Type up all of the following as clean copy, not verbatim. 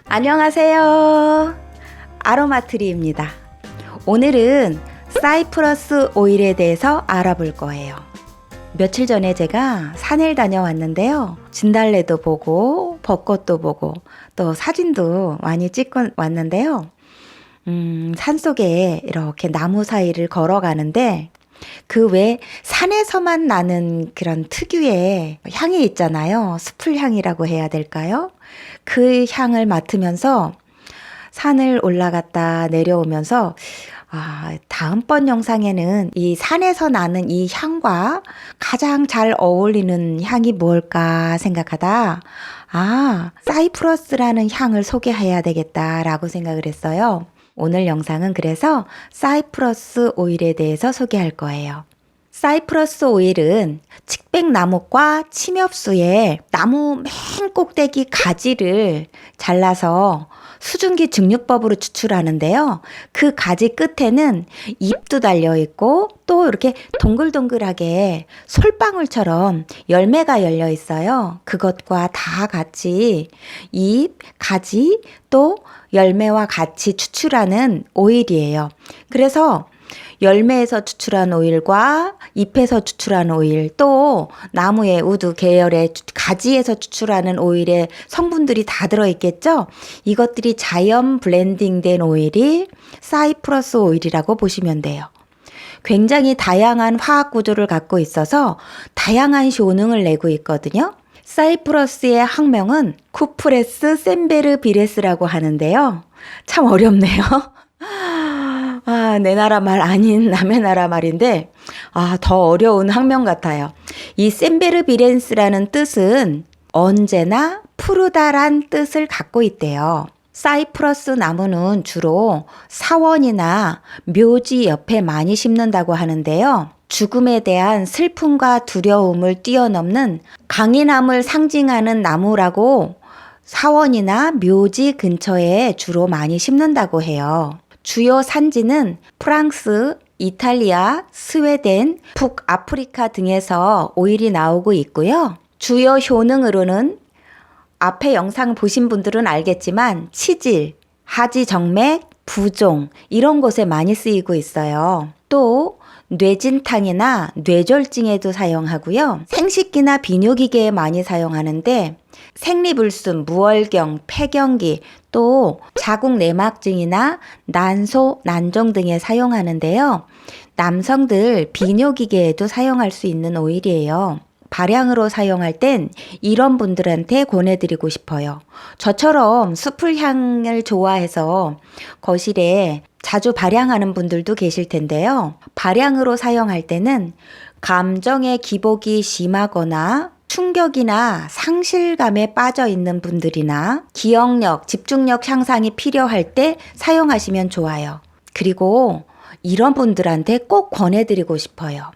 안녕하세요. 아로마트리입니다. 오늘은 사이프러스 오일에 대해서 알아볼 거예요. 며칠 전에 제가 산을 다녀왔는데요. 진달래도 보고 벚꽃도 보고 또 사진도 많이 찍고 왔는데요. 산속에 이렇게 나무 사이를 걸어가는데 그 외 산에서만 나는 그런 특유의 향이 있잖아요. 숲풀 향이라고 해야 될까요? 그 향을 맡으면서 산을 올라갔다 내려오면서 다음번 영상에는 이 산에서 나는 이 향과 가장 잘 어울리는 향이 뭘까 생각하다 사이프러스라는 향을 소개해야 되겠다라고 생각을 했어요. 오늘 영상은 그래서 사이프러스 오일에 대해서 소개할 거예요. 사이프러스 오일은 측백나무과 침엽수의 나무 맨 꼭대기 가지를 잘라서 수증기 증류법으로 추출하는데요. 그 가지 끝에는 잎도 달려있고 또 이렇게 동글동글하게 솔방울처럼 열매가 열려 있어요. 그것과 다 같이 잎, 가지, 또 열매와 같이 추출하는 오일이에요. 그래서 열매에서 추출한 오일과 잎에서 추출한 오일, 또 나무의 우두 계열의 가지에서 추출하는 오일의 성분들이 다 들어있겠죠? 이것들이 자연 블렌딩된 오일이 사이프러스 오일이라고 보시면 돼요. 굉장히 다양한 화학 구조를 갖고 있어서 다양한 효능을 내고 있거든요. 사이프러스의 학명은 쿠프레스 셈베르비레스라고 하는데요. 참 어렵네요. 내 나라 말 아닌 남의 나라 말인데 더 어려운 학명 같아요. 이 셈베르비렌스라는 뜻은 언제나 푸르다란 뜻을 갖고 있대요. 사이프러스 나무는 주로 사원이나 묘지 옆에 많이 심는다고 하는데요. 죽음에 대한 슬픔과 두려움을 뛰어넘는 강인함을 상징하는 나무라고 사원이나 묘지 근처에 주로 많이 심는다고 해요. 주요 산지는 프랑스, 이탈리아, 스웨덴, 북아프리카 등에서 오일이 나오고 있고요. 주요 효능으로는 앞에 영상 보신 분들은 알겠지만 치질, 하지정맥, 부종 이런 곳에 많이 쓰이고 있어요. 또 뇌진탕이나 뇌졸중에도 사용하고요. 생식기나 비뇨기계에 많이 사용하는데 생리불순, 무월경, 폐경기, 또 자궁 내막증이나 난소, 난종 등에 사용하는데요. 남성들 비뇨기계에도 사용할 수 있는 오일이에요. 발향으로 사용할 땐 이런 분들한테 권해드리고 싶어요. 저처럼 숲풀향을 좋아해서 거실에 자주 발향하는 분들도 계실 텐데요. 발향으로 사용할 때는 감정의 기복이 심하거나 충격이나 상실감에 빠져 있는 분들이나 기억력, 집중력 향상이 필요할 때 사용하시면 좋아요. 그리고 이런 분들한테 꼭 권해드리고 싶어요.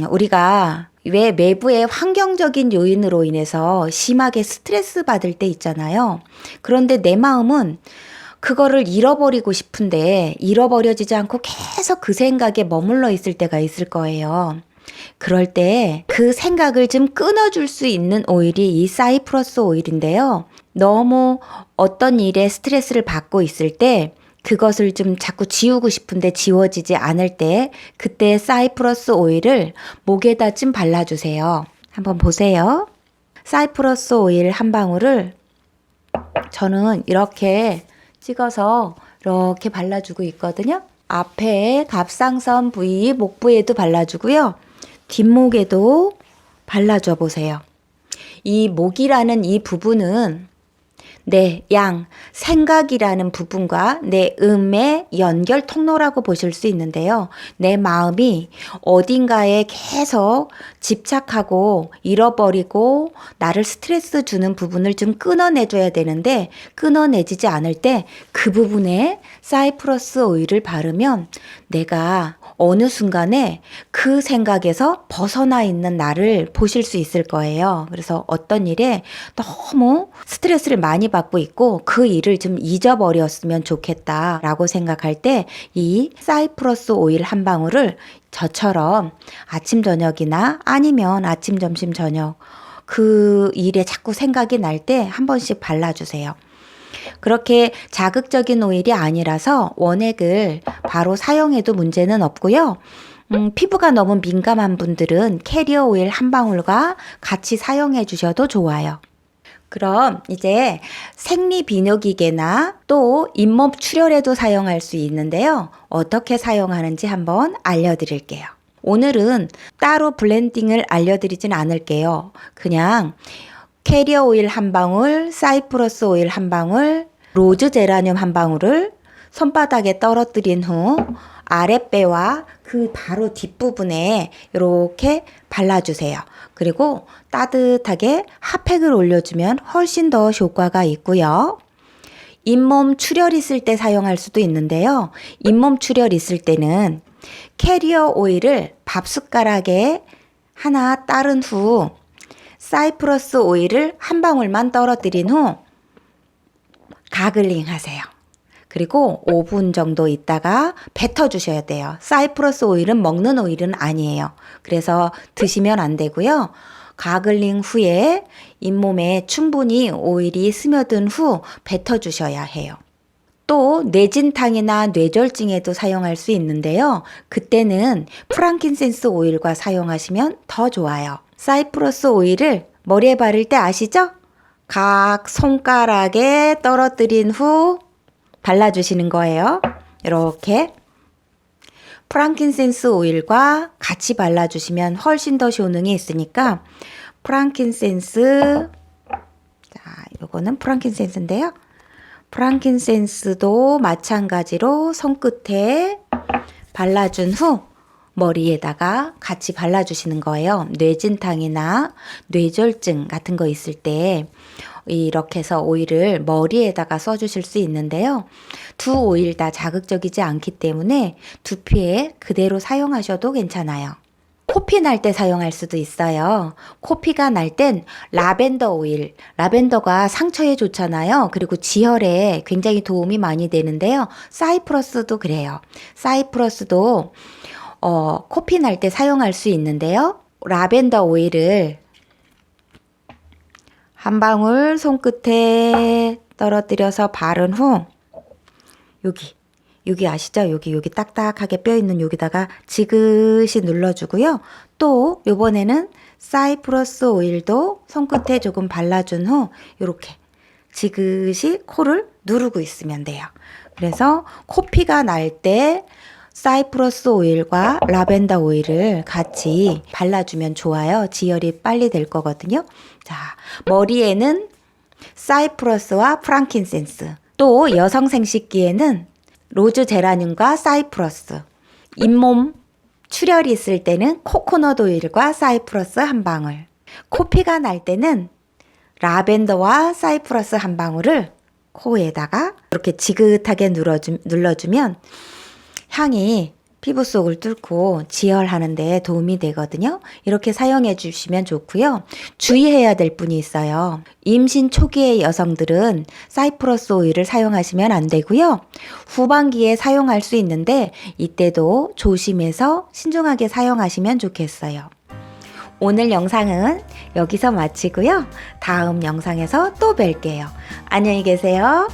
우리가 왜 외부의 환경적인 요인으로 인해서 심하게 스트레스 받을 때 있잖아요. 그런데 내 마음은 그거를 잃어버리고 싶은데 잃어버려지지 않고 계속 그 생각에 머물러 있을 때가 있을 거예요. 그럴 때 그 생각을 좀 끊어줄 수 있는 오일이 이 사이프러스 오일인데요. 너무 어떤 일에 스트레스를 받고 있을 때 그것을 좀 자꾸 지우고 싶은데 지워지지 않을 때 그때 사이프러스 오일을 목에다 좀 발라주세요. 한번 보세요. 사이프러스 오일 한 방울을 저는 이렇게 찍어서 이렇게 발라주고 있거든요. 앞에 갑상선 부위, 목 부위에도 발라주고요. 뒷목에도 발라줘 보세요. 이 목이라는 이 부분은 내 생각이라는 부분과 내 음의 연결 통로라고 보실 수 있는데요. 내 마음이 어딘가에 계속 집착하고 잃어버리고 나를 스트레스 주는 부분을 좀 끊어내줘야 되는데 끊어내지지 않을 때 그 부분에 사이프러스 오일을 바르면 내가 어느 순간에 그 생각에서 벗어나 있는 나를 보실 수 있을 거예요. 그래서 어떤 일에 너무 스트레스를 많이 받고 있고 그 일을 좀 잊어버렸으면 좋겠다라고 생각할 때 이 사이프러스 오일 한 방울을 저처럼 아침 저녁이나 아니면 아침 점심 저녁 그 일에 자꾸 생각이 날 때 한 번씩 발라주세요. 그렇게 자극적인 오일이 아니라서 원액을 바로 사용해도 문제는 없고요. 피부가 너무 민감한 분들은 캐리어 오일 한 방울과 같이 사용해 주셔도 좋아요. 그럼 이제 생리 비누기계나 또 잇몸 출혈에도 사용할 수 있는데요. 어떻게 사용하는지 한번 알려드릴게요. 오늘은 따로 블렌딩을 알려드리진 않을게요. 그냥 캐리어 오일 한 방울, 사이프러스 오일 한 방울, 로즈 제라늄 한 방울을 손바닥에 떨어뜨린 후 아랫배와 그 바로 뒷부분에 이렇게 발라주세요. 그리고 따뜻하게 핫팩을 올려주면 훨씬 더 효과가 있고요. 잇몸 출혈 있을 때 사용할 수도 있는데요. 잇몸 출혈 있을 때는 캐리어 오일을 밥숟가락에 하나 따른 후 사이프러스 오일을 한 방울만 떨어뜨린 후 가글링 하세요. 그리고 5분 정도 있다가 뱉어주셔야 돼요. 사이프러스 오일은 먹는 오일은 아니에요. 그래서 드시면 안 되고요. 가글링 후에 잇몸에 충분히 오일이 스며든 후 뱉어주셔야 해요. 또 뇌진탕이나 뇌졸중에도 사용할 수 있는데요. 그때는 프랑킨센스 오일과 사용하시면 더 좋아요. 사이프러스 오일을 머리에 바를 때 아시죠? 각 손가락에 떨어뜨린 후 발라주시는 거예요. 이렇게 프랑킨센스 오일과 같이 발라주시면 훨씬 더 효능이 있으니까 프랑킨센스, 자, 요거는 프랑킨센스인데요. 프랑킨센스도 마찬가지로 손끝에 발라준 후 머리에다가 같이 발라주시는 거예요. 뇌진탕이나 뇌졸중 같은 거 있을 때 이렇게 해서 오일을 머리에다가 써주실 수 있는데요. 두 오일 다 자극적이지 않기 때문에 두피에 그대로 사용하셔도 괜찮아요. 코피 날 때 사용할 수도 있어요. 코피가 날 땐 라벤더 오일, 라벤더가 상처에 좋잖아요. 그리고 지혈에 굉장히 도움이 많이 되는데요. 사이프러스도 그래요. 사이프러스도 코피 날 때 사용할 수 있는데요. 라벤더 오일을 한 방울 손끝에 떨어뜨려서 바른 후 여기 아시죠? 여기 딱딱하게 뼈 있는 여기다가 지그시 눌러주고요. 또 요번에는 사이프러스 오일도 손끝에 조금 발라준 후 이렇게 지그시 코를 누르고 있으면 돼요. 그래서 코피가 날 때 사이프러스 오일과 라벤더 오일을 같이 발라주면 좋아요. 지혈이 빨리 될 거거든요. 자, 머리에는 사이프러스와 프랑킨센스, 또 여성 생식기에는 로즈 제라늄과 사이프러스, 잇몸 출혈이 있을 때는 코코넛 오일과 사이프러스 한 방울, 코피가 날 때는 라벤더와 사이프러스 한 방울을 코에다가 이렇게 지긋하게 눌러주면 향이 피부 속을 뚫고 지혈하는 데 도움이 되거든요. 이렇게 사용해 주시면 좋고요. 주의해야 될 분이 있어요. 임신 초기의 여성들은 사이프러스 오일을 사용하시면 안 되고요. 후반기에 사용할 수 있는데 이때도 조심해서 신중하게 사용하시면 좋겠어요. 오늘 영상은 여기서 마치고요. 다음 영상에서 또 뵐게요. 안녕히 계세요.